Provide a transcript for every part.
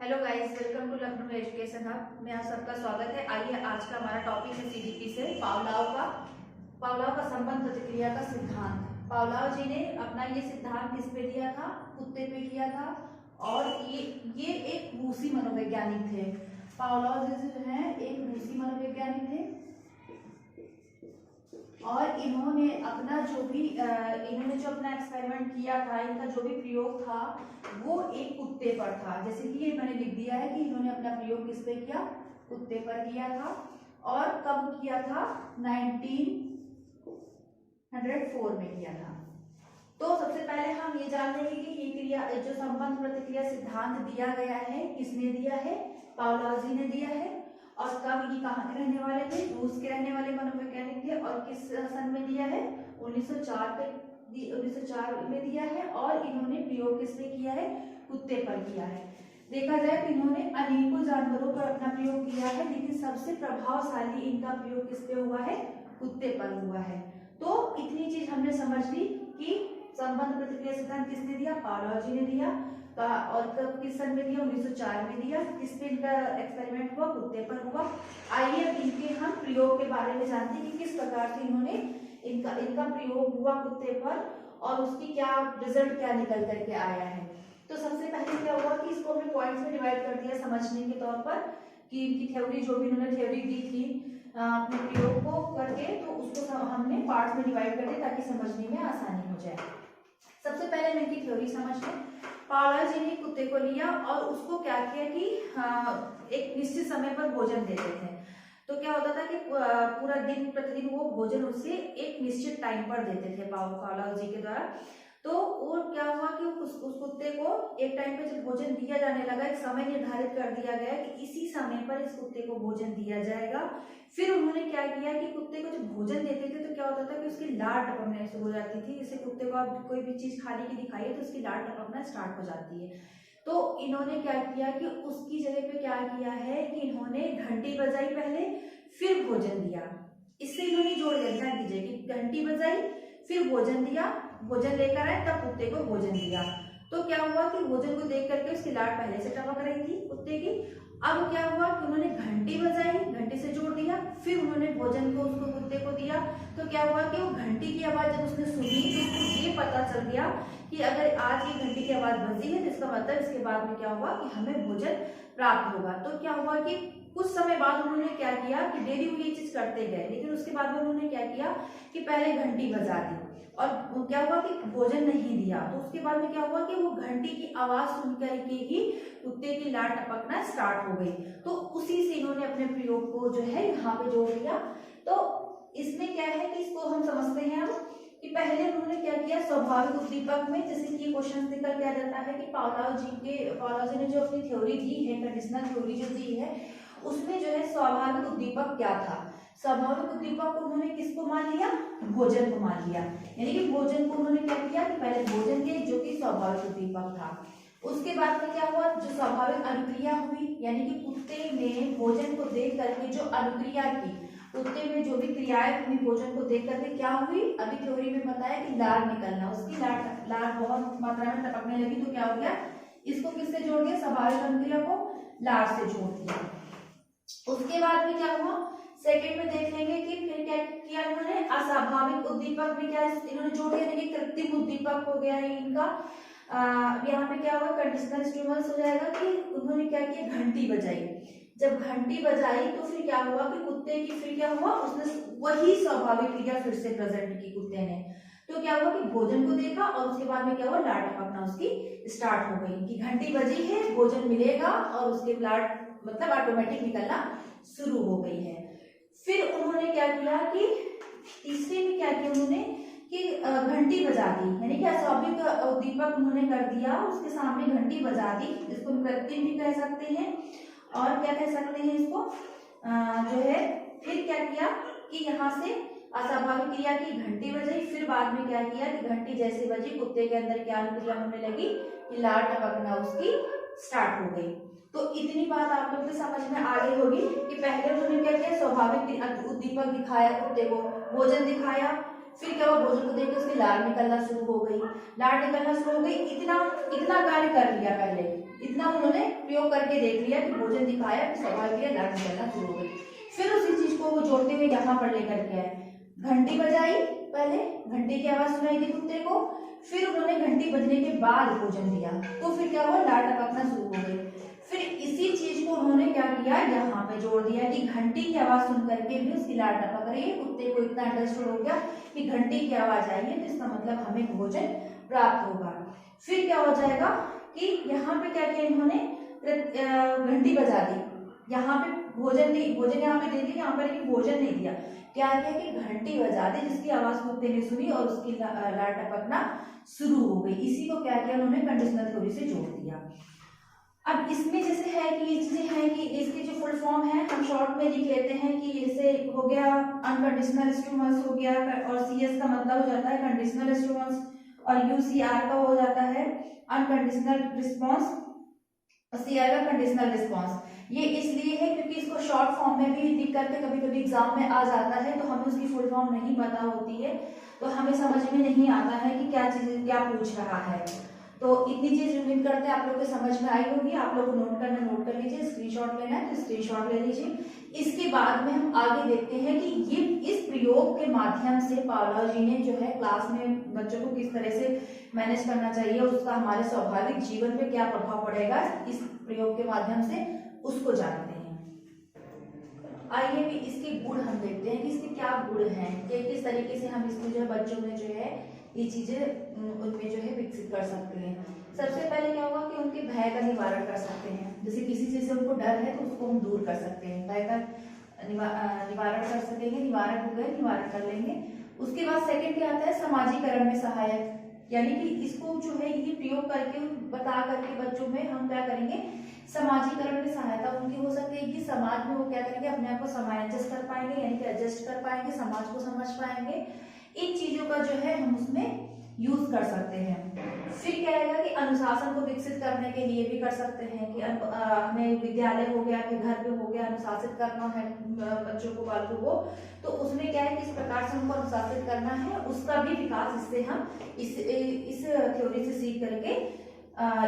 Hello guys, welcome to Lucknow education hub में आप सबका स्वागत है। आइए, आज का हमारा टॉपिक है सीडीपी से पावलाव का संबंध प्रतिक्रिया का सिद्धांत। पावलाव जी ने अपना ये सिद्धांत किस पे दिया था? कुत्ते पे किया था। और ये एक रूसी मनोवैज्ञानिक थे। पावलाव जी जो है एक रूसी मनोवैज्ञानिक थे और इन्होंने जो अपना एक्सपेरिमेंट किया था, इनका जो भी प्रयोग था वो एक कुत्ते पर था। जैसे कि ये मैंने लिख दिया है कि इन्होंने अपना प्रयोग किस पे किया? कुत्ते पर किया था। और कब किया था? 1904 में किया था। तो सबसे पहले हम ये जान लेंगे कि ये क्रिया जो संबंध प्रतिक्रिया सिद्धांत दिया गया है, किसने दिया है? पावलोव जी ने दिया है। और कब? ये कहाँ के रहने वाले थे? रूस के रहने वाले मनोवैज्ञानिक थे। और किस सन में दिया है? 1904 में दिया है। और इन्होंने प्रयोग किस पे किया है? कुत्ते पर किया है। देखा जाए तो इन्होंने अनेकों जानवरों पर अपना प्रयोग किया है, लेकिन सबसे प्रभावशाली इनका प्रयोग किस पे हुआ है? कुत्ते पर हुआ है। तो इतनी चीज हमने समझ ली कि संबंध प्रतिक्रिया सिद्धांत किसने दिया? पावलोव जी ने दिया। और कब, किस सन में दिया? 1904 में दिया। किस पे इनका एक्सपेरिमेंट हुआ? कुत्ते पर हुआ। आइए अब इनके हम प्रयोग के बारे में जानते हैं कि किस प्रकार से इन्होंने इनका प्रयोग हुआ कुत्ते पर और उसकी क्या रिजल्ट क्या निकल करके आया है। तो सबसे पहले क्या हुआ कि इसको हमने पॉइंट्स में डिवाइड कर दिया समझने के तौर पर कि इनकी थ्योरी, जो भी इन्होंने थ्योरी दी थी अपने प्रयोग को करके, तो उसको हमने पार्ट्स में डिवाइड कर दिया ताकि समझने में आसानी हो जाए। सबसे पहले मैं इनकी थ्योरी समझ लें। पावलोव जी ने कुत्ते को लिया और उसको क्या किया कि एक निश्चित समय पर भोजन देते थे। तो क्या होता था कि पूरा दिन प्रतिदिन वो भोजन उसे एक निश्चित टाइम पर देते थे पावलोव जी के द्वारा। तो वो क्या हुआ कि उस कुत्ते को एक टाइम पे जब भोजन दिया जाने लगा, एक समय निर्धारित कर दिया गया कि इसी समय पर इस कुत्ते को भोजन दिया जाएगा। फिर उन्होंने क्या किया कि कुत्ते को जब भोजन देते थे तो क्या होता था कि उसकी लार टपकने शुरू हो जाती थी। जैसे कुत्ते को आप कोई भी चीज खाने की दिखाइए तो उसकी लार टपकना स्टार्ट हो जाती है। तो इन्होंने क्या किया कि उसकी जगह पे क्या किया है कि इन्होंने घंटी बजाई पहले, फिर भोजन दिया। इससे इन्होंने जोड़ दिया, ध्यान दीजिए कि घंटी बजाई फिर भोजन दिया, भोजन लेकर आए तब कुत्ते को भोजन दिया। तो क्या हुआ कि भोजन को देख करके उसकी लार पहले से टपक रही थी कुत्ते की। अब क्या हुआ कि उन्होंने घंटी बजाई, घंटी से जोड़ दिया, फिर उन्होंने भोजन को उसको कुत्ते को दिया। तो क्या हुआ कि वो घंटी की आवाज जब उसने सुनी तो उसको ये पता चल गया कि अगर आज ये घंटी की आवाज बजी है तो इसका मतलब इसके बाद में क्या हुआ कि हमें भोजन प्राप्त होगा। तो क्या हुआ कि कुछ समय बाद उन्होंने क्या किया कि डेली वो ये चीज करते गए, लेकिन उसके बाद में उन्होंने क्या किया कि पहले घंटी बजा दी और क्या हुआ कि भोजन नहीं दिया। तो उसके बाद में क्या हुआ कि वो घंटी की आवाज सुन करके ही कुत्ते की लार टपकना स्टार्ट हो गई। तो उसी से इन्होंने अपने प्रयोग को जो है यहाँ पे जोड़ दिया। तो इसमें क्या है कि इसको हम समझते हैं अब कि पहले उन्होंने क्या किया, स्वाभाविक उद्दीपक में, जैसे कि ये क्वेश्चन निकल के आ जाता है कि पावलोव जी ने जो अपनी थ्योरी दी है, कंडीशनल थ्योरी जो दी है, उसमें जो है स्वाभाविक उद्दीपक क्या था। स्वाभाविक उद्दीपक को उन्होंने किसको मान लिया? भोजन को मान लिया। यानी कि भोजन को उन्होंने क्या किया कि पहले भोजन दिए, जो कि स्वाभाविक उद्दीपक था। उसके बाद में क्या हुआ, जो स्वाभाविक अनुक्रिया हुई, यानी कि कुत्ते ने भोजन को देख करके जो अनुक्रिया की, कुत्ते में जो भी क्रियाएं हुई भोजन को देख करके क्या हुई, अभी थ्योरी में बताया कि लार निकलना, उसकी लार बहुत मात्रा में टपकने लगी। तो क्या हो गया, इसको किससे जोड़ दिया? स्वाभाविक अनुक्रिया को लार से जोड़ दिया। उसके बाद में क्या हुआ, सेकंड में देख लेंगे कि फिर क्या किया इन्होंने, अस्वाभाविक उद्दीपक में क्या इन्होंने जोड़ दिया, यानी कृत्रिम उद्दीपक हो गया है इनका। यहाँ पे क्या होगा, कंडीशनल स्टिमुलस हो जाएगा कि उन्होंने क्या किया, घंटी बजाई। जब घंटी बजाई तो फिर क्या हुआ कि कुत्ते की फिर क्या हुआ, उसने वही स्वाभाविक क्रिया फिर से प्रेजेंट की कुत्ते ने। तो क्या हुआ कि भोजन को देखा और उसके बाद में क्या हुआ, लार टपकना उसकी स्टार्ट हो गई कि घंटी बजी है, भोजन मिलेगा, और उसके लार मतलब ऑटोमेटिक निकलना शुरू हो गई है। फिर उन्होंने क्या किया कि तीसरे में क्या किया उन्होंने कि घंटी बजा दी, यानी कि अस्वाभाविक उद्दीपक उन्होंने कर दिया, उसके सामने घंटी बजा दी। इसको कृत्रिम भी कह सकते हैं और क्या कह सकते हैं इसको जो है। फिर क्या किया कि यहाँ से अस्वाभाविक क्रिया की, घंटी बजाई, फिर बाद में क्या किया कि घंटी जैसे बजी कुत्ते के अंदर क्या अनुक्रिया होने लगी कि लार टपकना उसकी स्टार्ट हो गई। तो इतनी बात आप लोग के समझ में आ गई होगी कि पहले उन्होंने क्या किया, स्वाभाविक उद्दीपक दिखाया, कुत्ते को भोजन दिखाया, फिर क्या हुआ, भोजन को देख के उसकी लार निकलना शुरू हो गई, लार निकलना शुरू हो गई। इतना कार्य कर लिया पहले, इतना उन्होंने प्रयोग करके देख लिया कि भोजन दिखाया कि स्वाभाविक क्रिया लाट निकलना शुरू हो गई। फिर उसी चीज को वो जोड़ते हुए यहाँ पर लेकर के आए, घंटी बजाई, पहले घंटी की आवाज सुनाई दी कुत्ते को, फिर उन्होंने घंटी बजने के बाद भोजन दिया, तो फिर क्या हुआ, लाट टपकना शुरू हो गई। फिर इसी चीज को उन्होंने क्या किया, यहाँ पे जोड़ दिया कि घंटी की आवाज सुन करके भी उसकी लाट टपक रही है। कुत्ते को इतना अंडरस्टूड हो गया कि घंटी की आवाज आई है तो इसका मतलब हमें भोजन प्राप्त होगा। फिर क्या हो जाएगा कि यहाँ पे क्या किया इन्होंने, घंटी बजा दी, यहाँ पे भोजन नहीं, भोजन यहाँ पे दे दिया, यहाँ पर लेकिन भोजन नहीं दिया। क्या किया कि घंटी बजा दी जिसकी आवाज कुत्ते ने सुनी और उसकी लाट टपकना शुरू हो गई। इसी को क्या किया उन्होंने, कंडीशनल थ्योरी से जोड़ दिया। अब इसमें जैसे है कि ये चीजें हैं कि इसकी जो फुल फॉर्म है हम शॉर्ट में लिख लेते हैं कि जैसे हो गया अनकंडीशनल स्टिमुलस हो गया, और सीएस का मतलब हो जाता है कंडीशनल स्टिमुलस, और यूसीआर का हो जाता है अनकंडीशनल रिस्पॉन्स, और सीआर का कंडीशनल रिस्पॉन्स। ये इसलिए है क्योंकि इसको शॉर्ट फॉर्म में भी लिख करके कभी कभी एग्जाम में आ जाता है, तो हमें उसकी फुल फॉर्म नहीं पता होती है, तो हमें समझ में नहीं आता है कि क्या चीज क्या पूछ रहा है। तो इतनी चीज उम्मीद करते हैं आप लोग को समझ में आई होगी। आप लोग को नोट करना नोट कर लीजिए, स्क्रीनशॉट लेना है तो स्क्रीनशॉट ले लीजिए। इसके बाद में हम आगे देखते हैं कि ये इस प्रयोग के माध्यम से पावलोव जी ने जो है क्लास में बच्चों को किस तरह से मैनेज करना चाहिए, उसका हमारे स्वाभाविक जीवन पे क्या प्रभाव पड़ेगा, इस प्रयोग के माध्यम से उसको जानते हैं। आइए भी इसके गुण हम देखते हैं कि इसके क्या गुण हैं, कि किस तरीके से हम इसको जो है बच्चों में जो है ये चीजें उनमें जो है विकसित कर सकते हैं। सबसे पहले क्या होगा कि उनके भय का निवारण कर सकते हैं। जैसे किसी चीज से उनको डर है तो उसको हम दूर कर सकते हैं, भय का निवारण कर सकेंगे, निवारक हो गए, निवारण कर लेंगे। उसके बाद सेकंड क्या आता है, समाजीकरण में सहायक, यानी कि इसको जो है ये प्रयोग करके बता करके बच्चों में हम क्या करेंगे, समाजीकरण में सहायता उनकी हो सकती है कि समाज में वो क्या करेंगे, अपने आप को समायोजित कर पाएंगे, यानी कि एडजस्ट कर पाएंगे, समाज को समझ पाएंगे। इन चीजों का जो है हम उसमें यूज कर सकते हैं। फिर क्या आएगा कि अनुशासन को विकसित करने के लिए भी कर सकते हैं कि हमें विद्यालय हो गया, फिर घर पे हो गया, अनुशासित करना है बच्चों को, बालकों को, तो उसमें क्या है, किस प्रकार से उनको अनुशासित करना है, उसका भी विकास इससे हम इस थ्योरी से सीख करके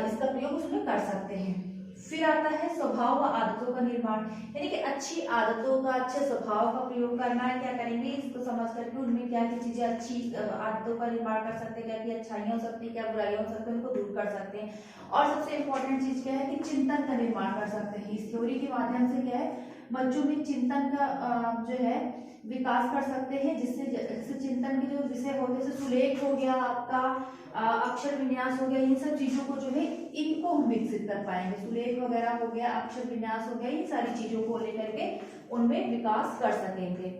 इसका प्रयोग उसमें कर सकते हैं। फिर आता है स्वभाव व आदतों का निर्माण, यानी कि अच्छी आदतों का, अच्छे स्वभाव का प्रयोग करना है। क्या करेंगे, इसको समझ करके उनमें क्या की चीजें अच्छी आदतों का निर्माण कर सकते हैं, क्या की अच्छाइयां हो सकती है, क्या बुराइयां हो सकती है, उनको दूर कर सकते हैं। और सबसे इम्पोर्टेंट चीज क्या है कि चिंतन का निर्माण कर सकते हैं। इस थ्योरी के माध्यम से क्या है, बच्चों में चिंतन का जो है विकास कर सकते हैं, जिससे चिंतन के जो विषय होते हैं, जैसे सुलेख हो गया, आपका अक्षर विन्यास हो गया, इन सब चीजों को जो है इनको हम विकसित कर पाएंगे। सुलेख वगैरह हो गया, अक्षर विन्यास हो गया, इन सारी चीजों को लेकर के उनमें विकास कर सकेंगे।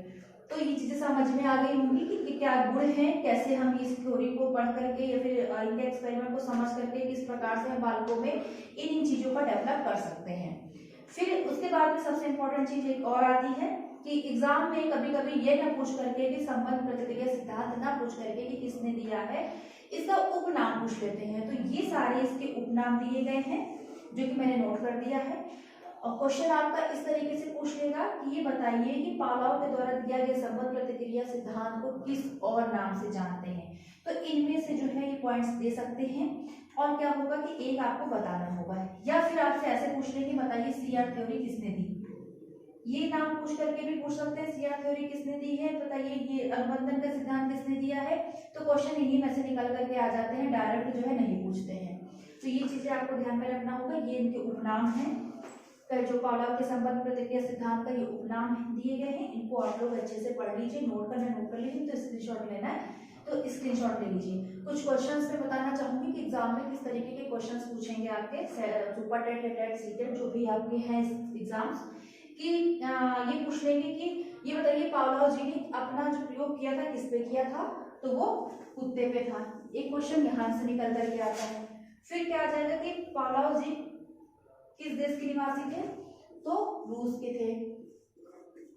तो ये चीजें समझ में आ गई होंगी कि क्या गुण हैं, कैसे हम इस थ्योरी को पढ़ करके या फिर इनके एक्सपेरिमेंट को समझ करके किस प्रकार से हम बालकों में इन चीजों का डेवलप कर सकते हैं। फिर उसके बाद में सबसे इम्पोर्टेंट चीज एक और आती है कि एग्जाम में कभी कभी ये ना पूछ करके कि संबंध प्रतिक्रिया सिद्धांत ना पूछ करके कि किसने दिया है, इसका उपनाम पूछ लेते हैं। तो ये सारे इसके उपनाम दिए गए हैं जो कि मैंने नोट कर दिया है। और क्वेश्चन आपका इस तरीके से पूछ लेगा कि ये बताइए कि पावलोव के द्वारा दिया गया संबंध प्रतिक्रिया सिद्धांत को किस और नाम से जानते हैं। तो इनमें से जो है ये पॉइंट्स दे सकते हैं। और क्या होगा कि एक आपको बताना होगा, या फिर आपसे ऐसे पूछ लेंगे बताइए सीआर थ्योरी किसने दी, ये नाम पूछ करके भी पूछ सकते हैं सीआर थ्योरी किसने दी है, बताइए ये अनुबंधन का सिद्धांत किसने दिया है। तो क्वेश्चन इन्हीं में से निकल करके आ जाते हैं, डायरेक्ट जो है नहीं पूछते हैं। तो ये चीजें आपको ध्यान में रखना होगा। ये इनके उपनाम हैं, जो पावलोव के संबंध प्रतिक्रिया सिद्धांत का ये उपनाम दिए गए हैं। इनको आप लोग अच्छे से पढ़ लीजिए, नोट कर लीजिए। तो स्क्रीनशॉट लेना है तो स्क्रीनशॉट ले लीजिए। कुछ क्वेश्चंस में बताना चाहूंगी कि एग्जाम में किस तरीके के क्वेश्चंस पूछेंगे आपके, सुपर टेट, सीटेट जो भी आपके हैं एग्जाम्स, कि ये पूछ लेंगे कि ये बताइए पावलोव जी ने अपना जो प्रयोग किया था किस पे किया था, तो वो कुत्ते पे था। एक क्वेश्चन यहाँ से निकल करके आता है। फिर क्या आ जाएगा कि पावलोव जी किस देश के निवासी थे, तो रूस के थे।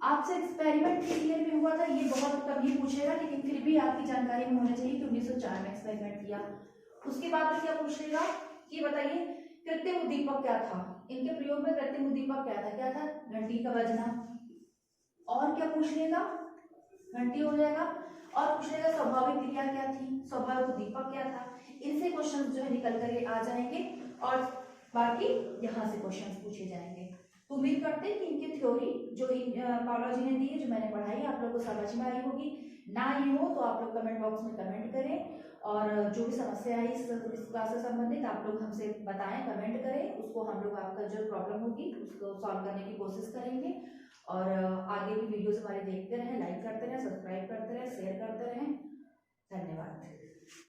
आपसे एक्सपेरिमेंट किस ईयर में हुआ था, ये बहुत कम ही पूछेगा, लेकिन फिर भी आपकी जानकारी में होना चाहिए कि 1904 में एक्सपेरिमेंट किया। उसके बाद में क्या पूछेगा कि बताइए कृत्रिम उद्दीपक क्या था, इनके प्रयोग में कृत्रिम उद्दीपक क्या था, घंटी का बजना। और क्या पूछ लेगा, घंटी हो जाएगा। और पूछ लेगा स्वाभाविक क्रिया क्या थी, स्वाभाविक उद्दीपक क्या था। इनसे क्वेश्चन जो है निकल कर आ जाएंगे। और बाकी यहाँ से क्वेश्चंस पूछे जाएंगे। तो उम्मीद करते हैं कि इनकी थ्योरी जो पावला जी ने दी है, जो मैंने पढ़ाई, आप लोग को समझ में आई होगी। ना आई हो तो आप लोग कमेंट बॉक्स में कमेंट करें, और जो भी समस्या है इस क्लास से संबंधित आप लोग हमसे बताएं, कमेंट करें, उसको हम लोग आपका जो प्रॉब्लम होगी उसको सॉल्व करने की कोशिश करेंगे। और आगे भी वीडियोस हमारे देखते रहें, लाइक करते रहें, सब्सक्राइब करते रहें, शेयर करते रहें। धन्यवाद।